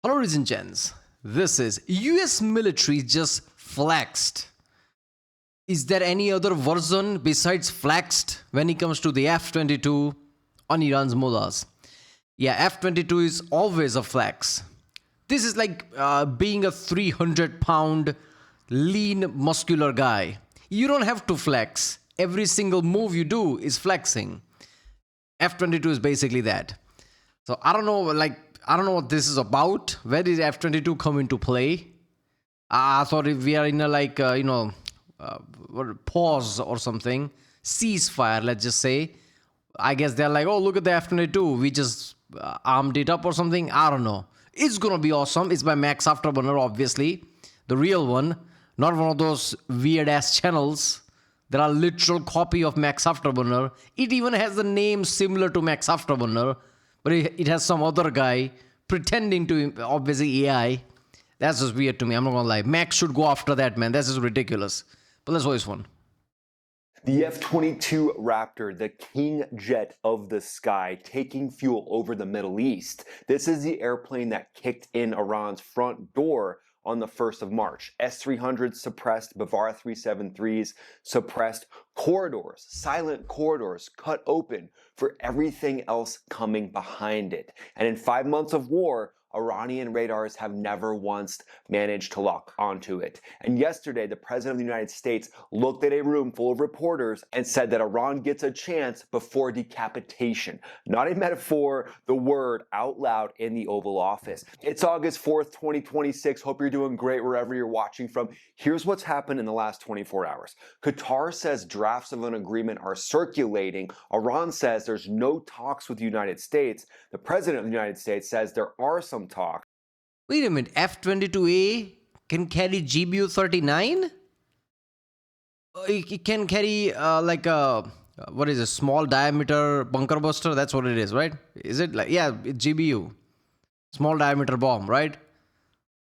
Hello, ladies and gents. This is US military just flexed. Is there any other version besides flexed when it comes to the F-22 on Iran's Mullahs? Yeah, F-22 is always a flex. This is like being a 300-pound lean muscular guy. You don't have to flex. Every single move you do is flexing. F-22 is basically that. So I don't know what this is about. Where did F-22 come into play? I thought if we are in a pause or something, ceasefire, let's just say. I guess they're like, oh, look at the F-22. We just armed it up or something. I don't know. It's going to be awesome. It's by Max Afterburner, obviously. The real one. Not one of those weird-ass channels. There are literal copy of Max Afterburner. It even has the name similar to Max Afterburner. But it has some other guy pretending to, obviously, AI. That's just weird to me. I'm not going to lie. Max should go after that, man. That's just ridiculous. But let's voice one. The F-22 Raptor, the king jet of the sky, taking fuel over the Middle East. This is the airplane that kicked in Iran's front door on the 1st of March. S-300s suppressed, Bavara 373s suppressed, corridors, silent corridors cut open for everything else coming behind it. And in 5 months of war, Iranian radars have never once managed to lock onto it. And yesterday, the President of the United States looked at a room full of reporters and said that Iran gets a chance before decapitation. Not a metaphor, the word out loud in the Oval Office. It's August 4th, 2026. Hope you're doing great wherever you're watching from. Here's what's happened in the last 24 hours. Qatar says drafts of an agreement are circulating. Iran says there's no talks with the United States. The President of the United States says there are some talk. Wait a minute, F-22A can carry GBU-39? It can carry what is a small diameter bunker buster? That's what it is, right? Is it like, yeah, it's GBU. Small diameter bomb, right?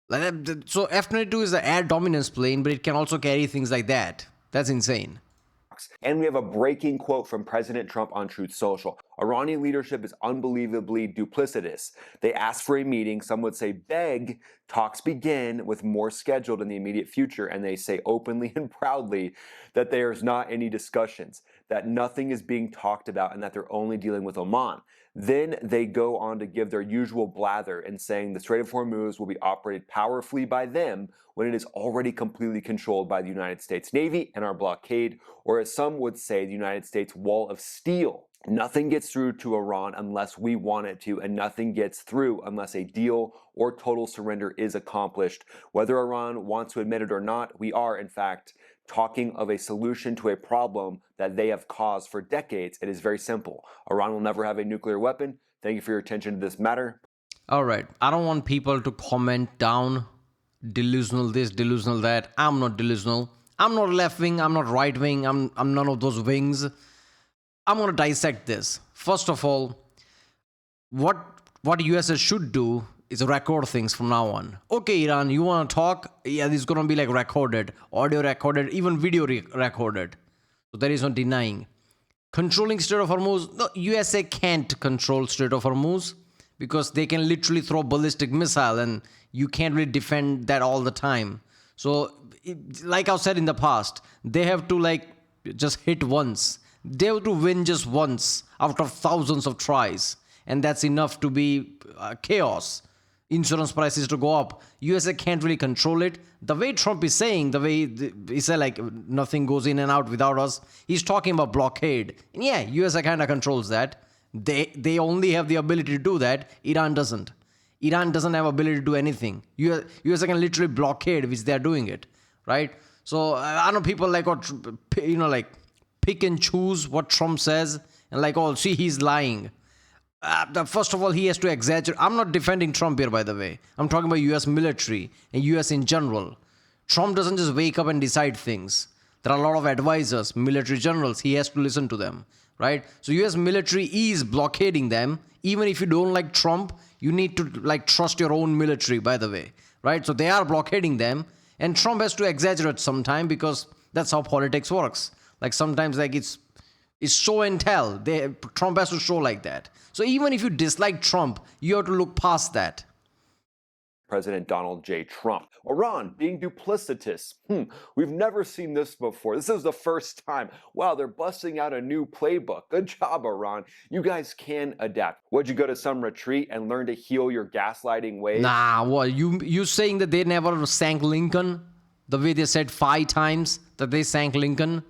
So F-22 is the air dominance plane, but it can also carry things like that. That's insane. And we have a breaking quote from President Trump on Truth Social. Iranian leadership is unbelievably duplicitous. They ask for a meeting, some would say beg, talks begin with more scheduled in the immediate future, and they say openly and proudly that there's not any discussions, that nothing is being talked about, and that they're only dealing with Oman. Then they go on to give their usual blather in saying the Strait of Hormuz will be operated powerfully by them when it is already completely controlled by the United States Navy and our blockade, or as some would say, the United States wall of steel. Nothing gets through to Iran unless we want it to, and nothing gets through unless a deal or total surrender is accomplished. Whether Iran wants to admit it or not, we are, in fact, talking of a solution to a problem that they have caused for decades. It is very simple. Iran will never have a nuclear weapon. Thank you for your attention to this matter. All right. I don't want people to comment down delusional this, delusional that. I'm not delusional. I'm not left wing. I'm not right wing. I'm none of those wings. I'm going to dissect this. First of all, what USA should do is record things from now on. Okay, Iran, you want to talk? Yeah, this is going to be like recorded, audio recorded, even video recorded. So there is no denying. Controlling Strait of Hormuz, no, USA can't control Strait of Hormuz because they can literally throw ballistic missile and you can't really defend that all the time. So, like I've said in the past, they have to just hit once. They have to win just once out of thousands of tries. And that's enough to be chaos. Insurance prices to go up. USA can't really control it. The way Trump is saying, the way he said nothing goes in and out without us, he's talking about blockade. And yeah, USA kind of controls that. They only have the ability to do that. Iran doesn't. Iran doesn't have ability to do anything. USA can literally blockade, which they're doing it, right? So I know people pick and choose what Trump says and oh, see, he's lying. First of all, he has to exaggerate. I'm not defending Trump here, by the way. I'm talking about US military and US in general. Trump doesn't just wake up and decide things. There are a lot of advisors, military generals. He has to listen to them, right? So US military is blockading them. Even if you don't like Trump, you need to trust your own military, by the way, right? So they are blockading them. And Trump has to exaggerate sometime because that's how politics works. Sometimes it's show and tell. Trump has to show like that. So even if you dislike Trump, you have to look past that. President Donald J. Trump. Iran being duplicitous. We've never seen this before. This is the first time. Wow, they're busting out a new playbook. Good job, Iran. You guys can adapt. Would you go to some retreat and learn to heal your gaslighting ways? Nah, what you saying that they never sank Lincoln? The way they said 5 times that they sank Lincoln?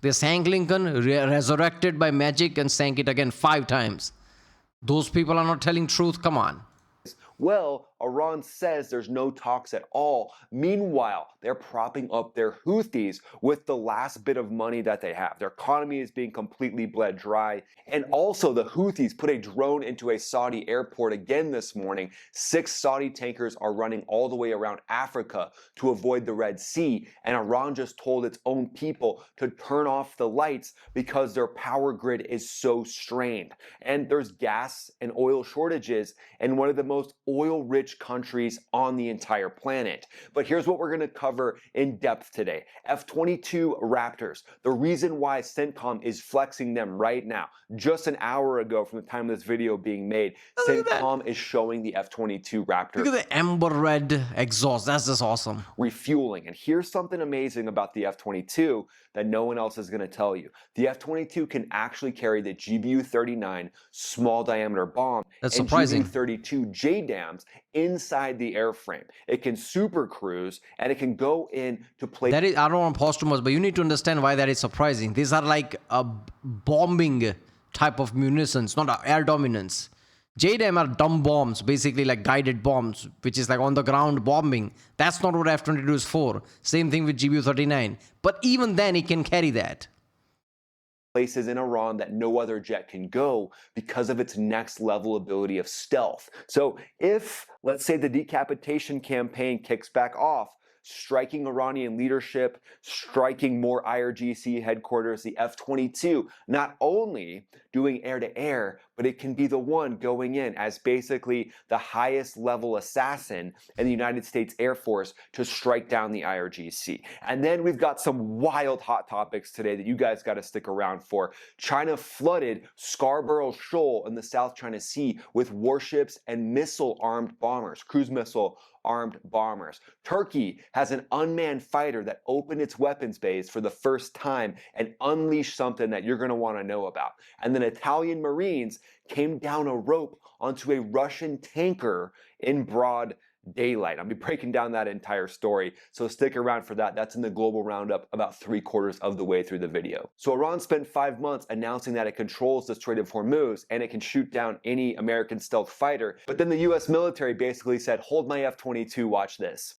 They sank Lincoln, resurrected by magic, and sank it again 5 times. Those people are not telling truth. Come on. Well, Iran says there's no talks at all. Meanwhile, they're propping up their Houthis with the last bit of money that they have. Their economy is being completely bled dry. And also, the Houthis put a drone into a Saudi airport again this morning. 6 Saudi tankers are running all the way around Africa to avoid the Red Sea. And Iran just told its own people to turn off the lights because their power grid is so strained. And there's gas and oil shortages in one of the most oil-rich countries on the entire planet. But here's what we're going to cover in depth today. F-22 Raptors. The reason why CENTCOM is flexing them right now. Just an hour ago from the time of this video being made, CENTCOM is showing the F-22 Raptor. Look at the amber red exhaust. That's just awesome. Refueling. And here's something amazing about the F-22 that no one else is going to tell you. The F-22 can actually carry the GBU-39 small diameter bomb That's and surprising. GBU-32 JDAMs inside the airframe. It can super cruise and it can go in to play. That is, I don't want to pause too much, but you need to understand why that is surprising. These are like a bombing type of munitions, not air dominance. JDAM are dumb bombs, basically like guided bombs, which is like on the ground bombing. That's not what F-22 is for. Same thing with GBU-39. But even then, it can carry that. Places in Iran that no other jet can go because of its next level ability of stealth. So if, let's say, the decapitation campaign kicks back off, striking Iranian leadership, striking more IRGC headquarters, the F-22, not only doing air-to-air, but it can be the one going in as basically the highest level assassin in the United States Air Force to strike down the IRGC. And then we've got some wild hot topics today that you guys got to stick around for. China flooded Scarborough Shoal in the South China Sea with warships and missile-armed bombers, cruise missile armed bombers. Turkey has an unmanned fighter that opened its weapons bays for the first time and unleashed something that you're going to want to know about. And then Italian Marines came down a rope onto a Russian tanker in broad daylight. I'll be breaking down that entire story, so stick around for that. That's in the global roundup about 3/4 of the way through the video. So Iran spent 5 months announcing that it controls the Strait of Hormuz and it can shoot down any American stealth fighter. But then the US military basically said, hold my F-22, watch this.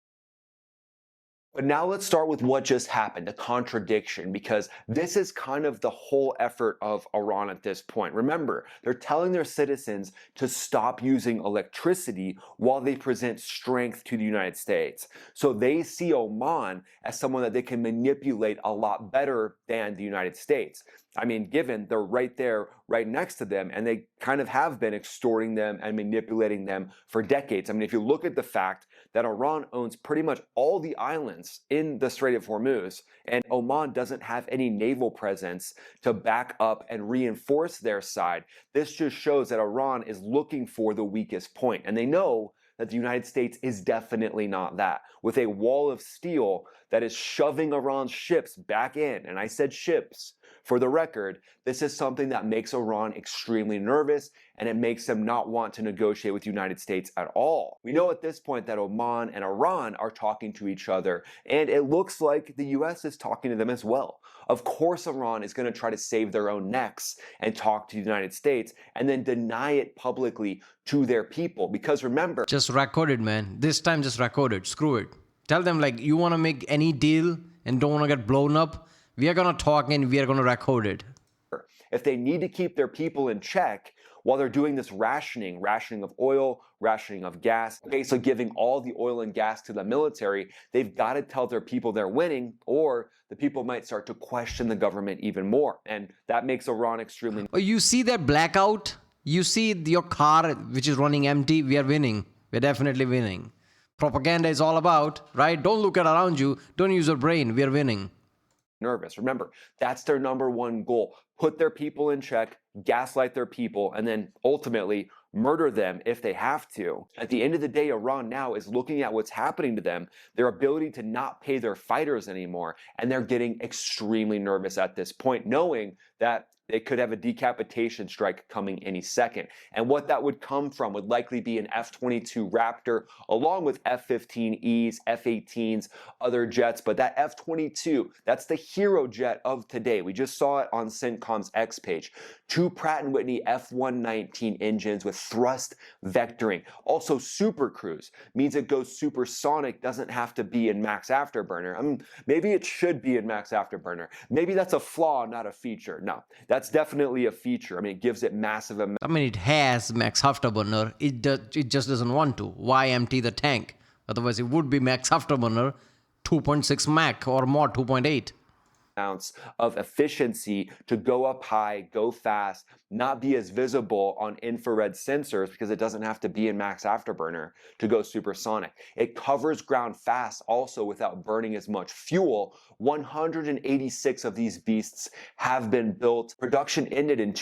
But now let's start with what just happened, a contradiction, because this is kind of the whole effort of Iran at this point. Remember, they're telling their citizens to stop using electricity while they present strength to the United States. So they see Oman as someone that they can manipulate a lot better than the United States. I mean, given they're right there, right next to them, and they kind of have been extorting them and manipulating them for decades. I mean, if you look at the fact that Iran owns pretty much all the islands in the Strait of Hormuz, and Oman doesn't have any naval presence to back up and reinforce their side, this just shows that Iran is looking for the weakest point. And they know that the United States is definitely not that. With a wall of steel that is shoving Iran's ships back in, and I said ships, for the record, this is something that makes Iran extremely nervous, and it makes them not want to negotiate with the United States at all. We know at this point that Oman and Iran are talking to each other, and it looks like the US is talking to them as well. Of course, Iran is going to try to save their own necks and talk to the United States, and then deny it publicly to their people. Because remember, just record it, man. This time, just record it. Screw it. Tell them, like, you want to make any deal and don't want to get blown up, we are going to talk and we are going to record it. if they need to keep their people in check while they're doing this rationing of oil, rationing of gas, basically giving all the oil and gas to the military, they've got to tell their people they're winning, or the people might start to question the government even more. And that makes Iran extremely... Oh, you see that blackout? You see your car, which is running empty? We are winning. We're definitely winning. Propaganda is all about, right? Don't look at around you. Don't use your brain. We are winning. Nervous. Remember, that's their number one goal. Put their people in check, gaslight their people, and then ultimately murder them if they have to. At the end of the day, Iran now is looking at what's happening to them, their ability to not pay their fighters anymore, and they're getting extremely nervous at this point, knowing that they could have a decapitation strike coming any second. And what that would come from would likely be an F-22 Raptor, along with F-15Es, F-18s, other jets. But that F-22, that's the hero jet of today. We just saw it on CENTCOM's X page. 2 Pratt & Whitney F-119 engines with thrust vectoring. Also super cruise, means it goes supersonic, doesn't have to be in max afterburner. Maybe it should be in max afterburner. Maybe that's a flaw, not a feature. No, that's definitely a feature. I mean, it gives it massive amount. I mean, it has max afterburner. It just doesn't want to. Why empty the tank? Otherwise, it would be max afterburner, 2.6 Mach or more, 2.8. Ounce of efficiency to go up high, go fast, not be as visible on infrared sensors because it doesn't have to be in max afterburner to go supersonic. It covers ground fast also without burning as much fuel. 186 of these beasts have been built. Production ended in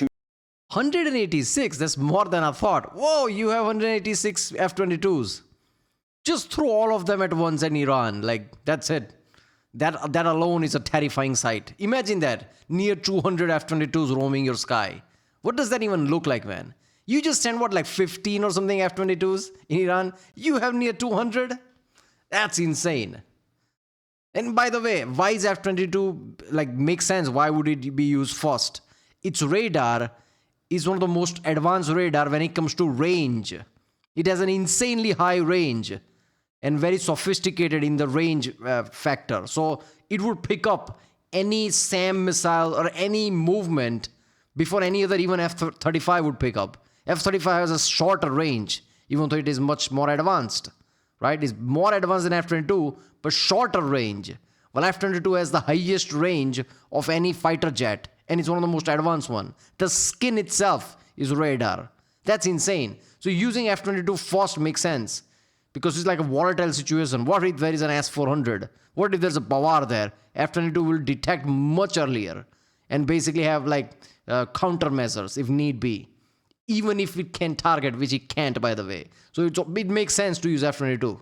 186? That's more than I thought. Whoa, you have 186 F-22s. Just throw all of them at once in Iran. Like, that's it. That alone is a terrifying sight. Imagine that, near 200 F-22s roaming your sky. What does that even look like, man? You just send what, like 15 or something F-22s in Iran? You have near 200? That's insane. And by the way, why is F-22, like, makes sense? Why would it be used first? Its radar is one of the most advanced radar when it comes to range. It has an insanely high range and very sophisticated in the range factor. So it would pick up any SAM missile or any movement before any other, even F-35 would pick up. F-35 has a shorter range, even though it is much more advanced, right? It's more advanced than F-22, but shorter range. Well, F-22 has the highest range of any fighter jet, and it's one of the most advanced one. The skin itself is radar. That's insane. So using F-22 first makes sense, because it's like a volatile situation. What if there is an S-400? What if there's a Bawar there? F-22 will detect much earlier and basically have like countermeasures if need be. Even if it can target, which it can't, by the way. So it makes sense to use F-22.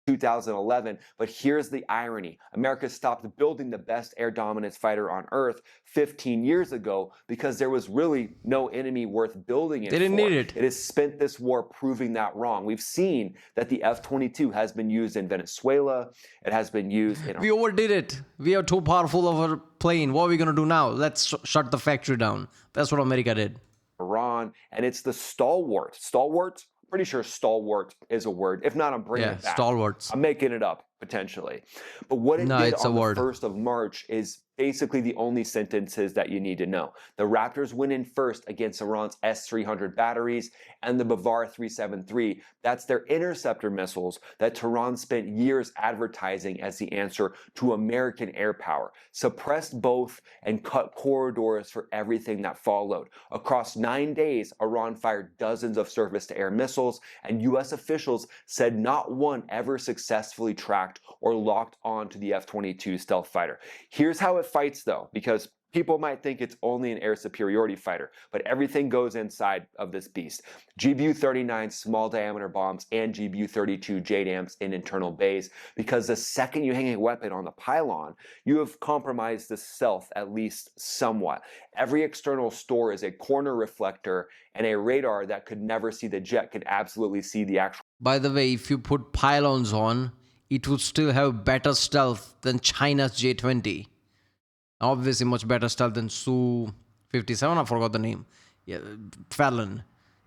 2011, but here's the irony. America stopped building the best air dominance fighter on Earth 15 years ago because there was really no enemy worth building it. They didn't need it. It has spent this war proving that wrong. We've seen that the F-22 has been used in Venezuela. It has been used in... We overdid it. We are too powerful of a plane. What are we going to do now? Let's shut the factory down. That's what America did. Iran, and it's the stalwart. Stalwart? Pretty sure stalwart is a word. If not, I'm bringing it back. Stalwarts. I'm making it up, potentially. But what it did on the 1st of March is basically the only sentences that you need to know. The Raptors went in first against Iran's S-300 batteries and the Bavar 373. That's their interceptor missiles that Tehran spent years advertising as the answer to American air power. Suppressed both and cut corridors for everything that followed. Across 9 days, Iran fired dozens of surface-to-air missiles, and U.S. officials said not one ever successfully tracked or locked on to the F-22 stealth fighter. Here's how it fights, though, because people might think it's only an air superiority fighter, but everything goes inside of this beast. GBU-39 small diameter bombs and GBU-32 JDAMs in internal bays, because the second you hang a weapon on the pylon, you have compromised the stealth at least somewhat. Every external store is a corner reflector, and a radar that could never see the jet could absolutely see the actual... By the way, if you put pylons on, it would still have better stealth than China's J-20. Obviously, much better stealth than Su-57. I forgot the name. Yeah, Fallon.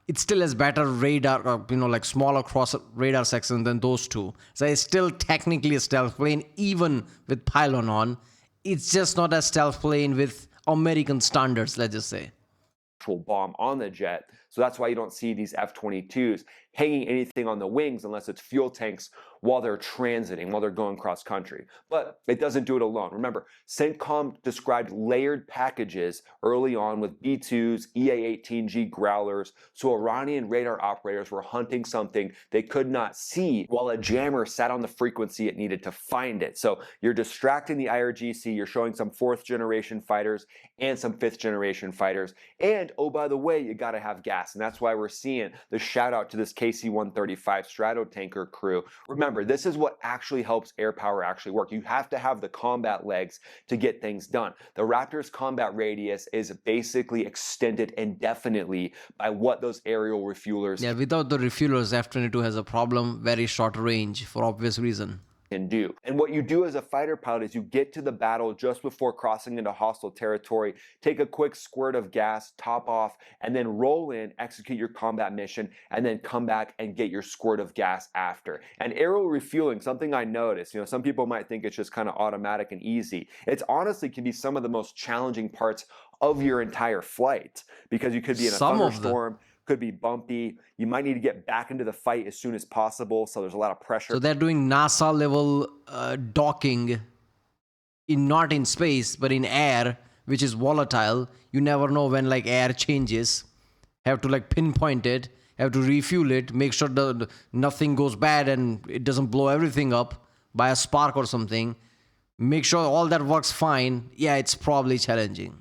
It still has better radar, like smaller cross radar section than those two. So it's still technically a stealth plane, even with pylon on. It's just not a stealth plane with American standards, let's just say. Bomb on the jet. So that's why you don't see these F-22s hanging anything on the wings unless it's fuel tanks while they're transiting, while they're going cross country. But it doesn't do it alone. Remember, CENTCOM described layered packages early on with B-2s, EA-18G Growlers, so Iranian radar operators were hunting something they could not see while a jammer sat on the frequency it needed to find it. So you're distracting the IRGC, you're showing some 4th generation fighters and some 5th generation fighters, and oh, by the way, you gotta have gas gas. And that's why we're seeing the shout out to this KC-135 Stratotanker crew. Remember, this is what actually helps air power actually work. You have to have the combat legs to get things done. The Raptor's combat radius is basically extended indefinitely by what those aerial refuelers Yeah, without the refuelers, F-22 has a problem, very short range for obvious reason. can do. And what you do as a fighter pilot is you get to the battle just before crossing into hostile territory, take a quick squirt of gas, top off, and then roll in, execute your combat mission, and then come back and get your squirt of gas after. And aerial refueling, something I noticed, some people might think it's just kind of automatic and easy. It's honestly can be some of the most challenging parts of your entire flight because you could be in a thunderstorm, could be bumpy. You might need to get back into the fight as soon as possible, so there's a lot of pressure. So they're doing NASA level docking, not in space, but in air, which is volatile. You never know when air changes. Have to pinpoint it, have to refuel it, make sure that nothing goes bad and it doesn't blow everything up by a spark or something. Make sure all that works fine. Yeah, it's probably challenging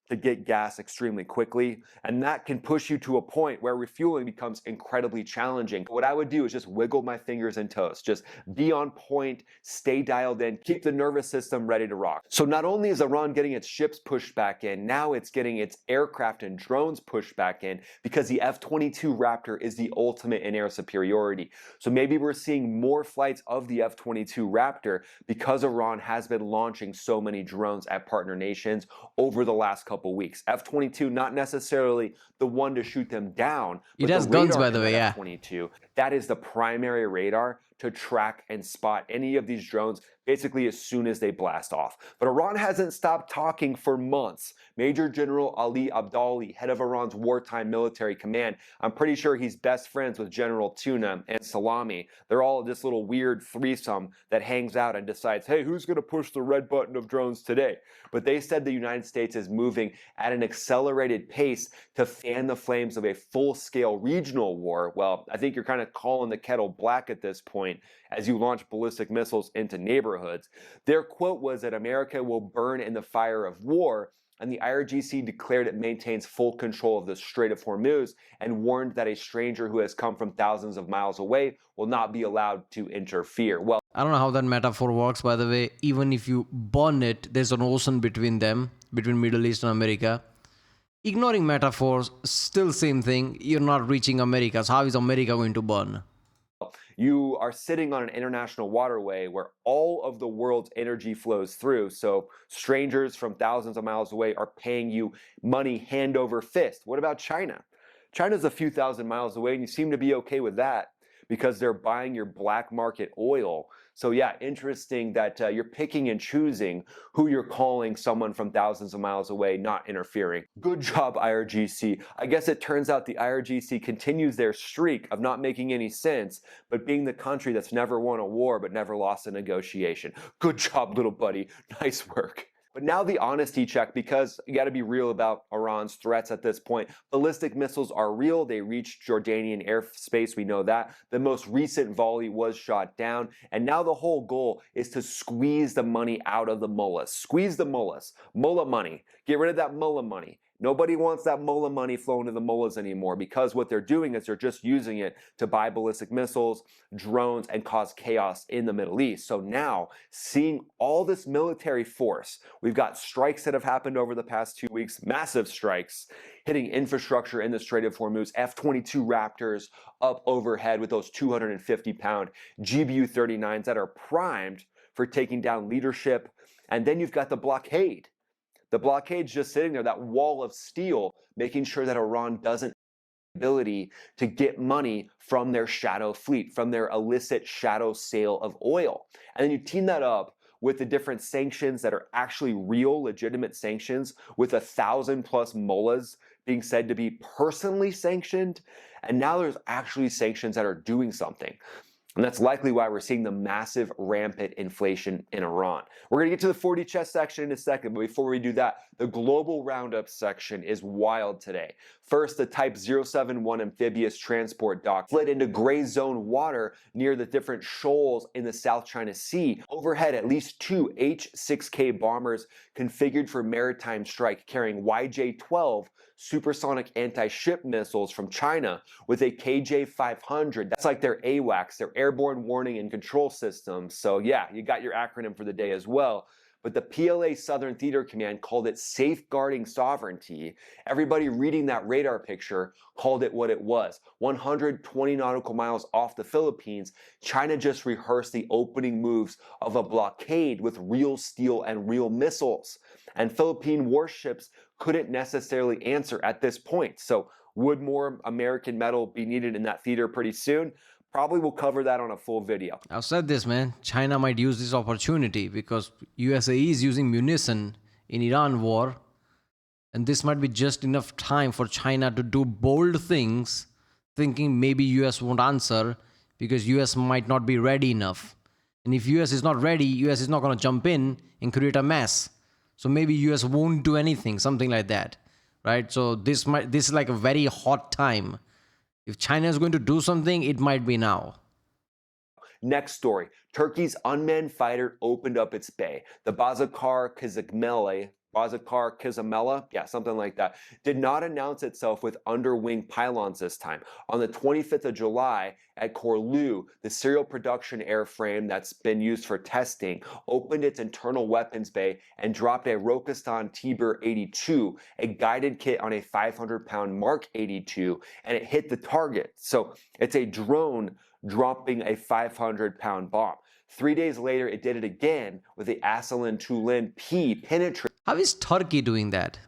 to get gas extremely quickly, and that can push you to a point where refueling becomes incredibly challenging. What I would do is just wiggle my fingers and toes, just be on point, stay dialed in, keep the nervous system ready to rock. So not only is Iran getting its ships pushed back in, now it's getting its aircraft and drones pushed back in because the F-22 Raptor is the ultimate in air superiority. So maybe we're seeing more flights of the F-22 Raptor because Iran has been launching so many drones at partner nations over the last couple weeks. F-22 not necessarily the one to shoot them down. It has guns, by the way, yeah. F-22, that is the primary radar to track and spot any of these drones basically as soon as they blast off. But Iran hasn't stopped talking for months. Major General Ali Abdali, head of Iran's wartime military command, I'm pretty sure he's best friends with General Tuna and Salami. They're all this little weird threesome that hangs out and decides, hey, who's going to push the red button of drones today? But they said the United States is moving at an accelerated pace to fan the flames of a full-scale regional war. Well, I think you're kind of calling the kettle black at this point as you launch ballistic missiles into neighborhoods. Their quote was that America will burn in the fire of war, and the IRGC declared it maintains full control of the Strait of Hormuz and warned that a stranger who has come from thousands of miles away will not be allowed to interfere. Well, I don't know how that metaphor works, by the way. Even if you burn it, there's an ocean between them, between Middle East and America. Ignoring metaphors, still same thing. You're not reaching America. So how is America going to burn? You are sitting on an international waterway where all of the world's energy flows through. So strangers from thousands of miles away are paying you money hand over fist. What about China? China's a few thousand miles away, and you seem to be okay with that because they're buying your black market oil. So yeah, interesting that you're picking and choosing who you're calling someone from thousands of miles away, not interfering. Good job, IRGC. I guess it turns out the IRGC continues their streak of not making any sense, but being the country that's never won a war but never lost a negotiation. Good job, little buddy. Nice work. But now the honesty check, because you got to be real about Iran's threats at this point. Ballistic missiles are real. They reached Jordanian airspace. We know that. The most recent volley was shot down. And now the whole goal is to squeeze the money out of the mullahs. Squeeze the mullahs. Mullah money. Get rid of that mullah money. Nobody wants that mullah money flowing to the mullahs anymore because what they're doing is they're just using it to buy ballistic missiles, drones, and cause chaos in the Middle East. So now, seeing all this military force, we've got strikes that have happened over the past 2 weeks, massive strikes, hitting infrastructure in the Strait of Hormuz, F-22 Raptors up overhead with those 250-pound GBU-39s that are primed for taking down leadership. And then you've got the blockade. The blockade's just sitting there, that wall of steel, making sure that Iran doesn't have the ability to get money from their shadow fleet, from their illicit shadow sale of oil. And then you team that up with the different sanctions that are actually real, legitimate sanctions, with 1,000+ mullahs being said to be personally sanctioned. And now there's actually sanctions that are doing something. And that's likely why we're seeing the massive rampant inflation in Iran. We're going to get to the 40 chess section in a second, but before we do that, the global roundup section is wild today. First, the Type 071 amphibious transport dock slid into gray zone water near the different shoals in the South China Sea. Overhead, at least 2 H-6K bombers configured for maritime strike carrying YJ-12 supersonic anti-ship missiles from China with a KJ-500. That's like their AWACS, their airborne warning and control system. So yeah, you got your acronym for the day as well. But the PLA Southern Theater Command called it safeguarding sovereignty. Everybody reading that radar picture called it what it was. 120 nautical miles off the Philippines, China just rehearsed the opening moves of a blockade with real steel and real missiles. And Philippine warships couldn't necessarily answer at this point. So would more American metal be needed in that theater pretty soon? Probably will cover that on a full video. I've said this, man. China might use this opportunity because USA is using munition in Iran war. And this might be just enough time for China to do bold things, thinking maybe US won't answer because US might not be ready enough. And if US is not ready, US is not going to jump in and create a mess. So maybe US won't do anything, something like that, right? So this is like a very hot time. If China is going to do something, it might be now. Next story. Turkey's unmanned fighter opened up its bay. The Bazakar Kizamela, yeah, something like that, did not announce itself with underwing pylons this time. On the 25th of July at Korlu, the serial production airframe that's been used for testing opened its internal weapons bay and dropped a Rokistan Tiber 82, a guided kit on a 500-pound Mark 82, and it hit the target. So it's a drone dropping a 500-pound bomb. 3 days later, it did it again with the Asalin Tulin P Penetrator. How is Turkey doing that?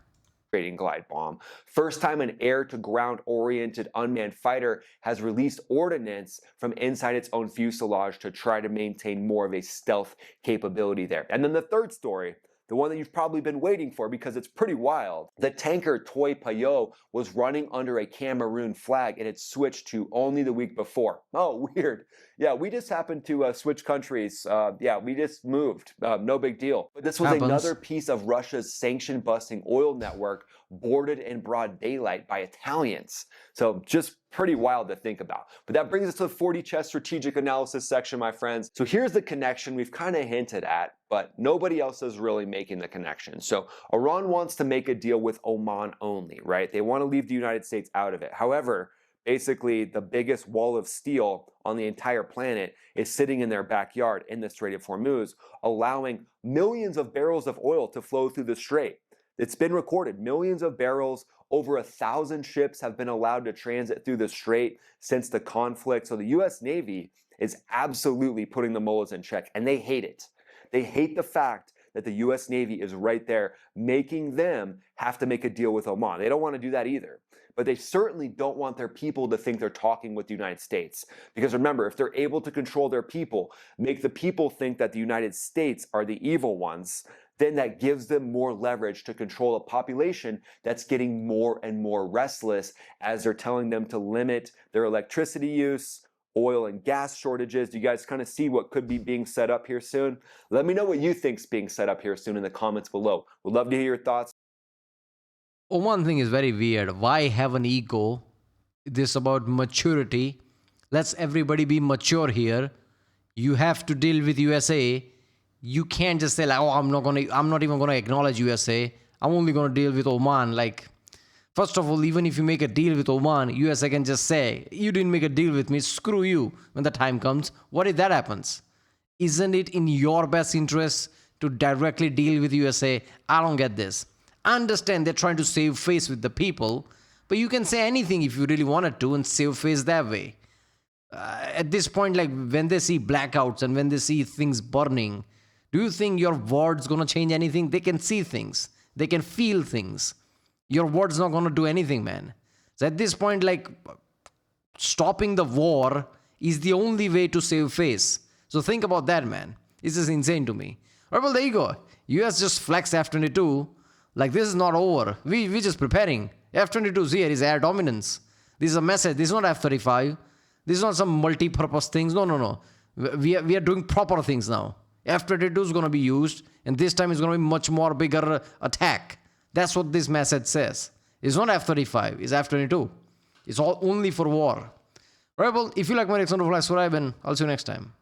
Glide bomb. First time an air-to-ground oriented unmanned fighter has released ordnance from inside its own fuselage to try to maintain more of a stealth capability there. And then the third story, the one that you've probably been waiting for because it's pretty wild. The tanker Toy Payo was running under a Cameroon flag and it switched to only the week before. Oh, weird. Yeah, we just happened to switch countries. Yeah, we just moved. No big deal. But this was another piece of Russia's sanction-busting oil network boarded in broad daylight by Italians. So just pretty wild to think about. But that brings us to the 40 chess strategic analysis section, my friends. So here's the connection we've kind of hinted at, but nobody else is really making the connection. So Iran wants to make a deal with Oman only, right? They want to leave the United States out of it. However, basically the biggest wall of steel on the entire planet is sitting in their backyard in the Strait of Hormuz, allowing millions of barrels of oil to flow through the strait. It's been recorded, millions of barrels, over 1,000 ships have been allowed to transit through the strait since the conflict. So the US Navy is absolutely putting the mullahs in check, and they hate it. They hate the fact that the US Navy is right there, making them have to make a deal with Oman. They don't want to do that either. But they certainly don't want their people to think they're talking with the United States. Because remember, if they're able to control their people, make the people think that the United States are the evil ones, then that gives them more leverage to control a population that's getting more and more restless as they're telling them to limit their electricity use, oil and gas shortages. Do you guys kind of see what could be being set up here soon? Let me know what you think's being set up here soon in the comments below. We'd love to hear your thoughts. Oh, one thing is very weird. Why have an ego? This about maturity. Let's everybody be mature here. You have to deal with USA. You can't just say like, oh, I'm not even gonna acknowledge USA. I'm only gonna deal with Oman. Like, first of all, even if you make a deal with Oman, USA can just say, you didn't make a deal with me, screw you when the time comes. What if that happens? Isn't it in your best interest to directly deal with USA? I don't get this. I understand they're trying to save face with the people, but you can say anything if you really wanted to and save face that way. At this point, like when they see blackouts and when they see things burning, do you think your word's gonna change anything? They can see things. They can feel things. Your word's not gonna do anything, man. So at this point, like, stopping the war is the only way to save face. So think about that, man. It's just insane to me. All right, well, there you go. US just flexed F-22. Like, this is not over. We're just preparing. F-22 is here. It's air dominance. This is a message. This is not F-35. This is not some multi-purpose things. No. We are doing proper things now. F-22 is going to be used, and this time it's going to be much more bigger attack. That's what this message says. It's not F-35, it's F-22. It's all only for war. Alright, well, if you like my reaction to subscribe, and I'll see you next time.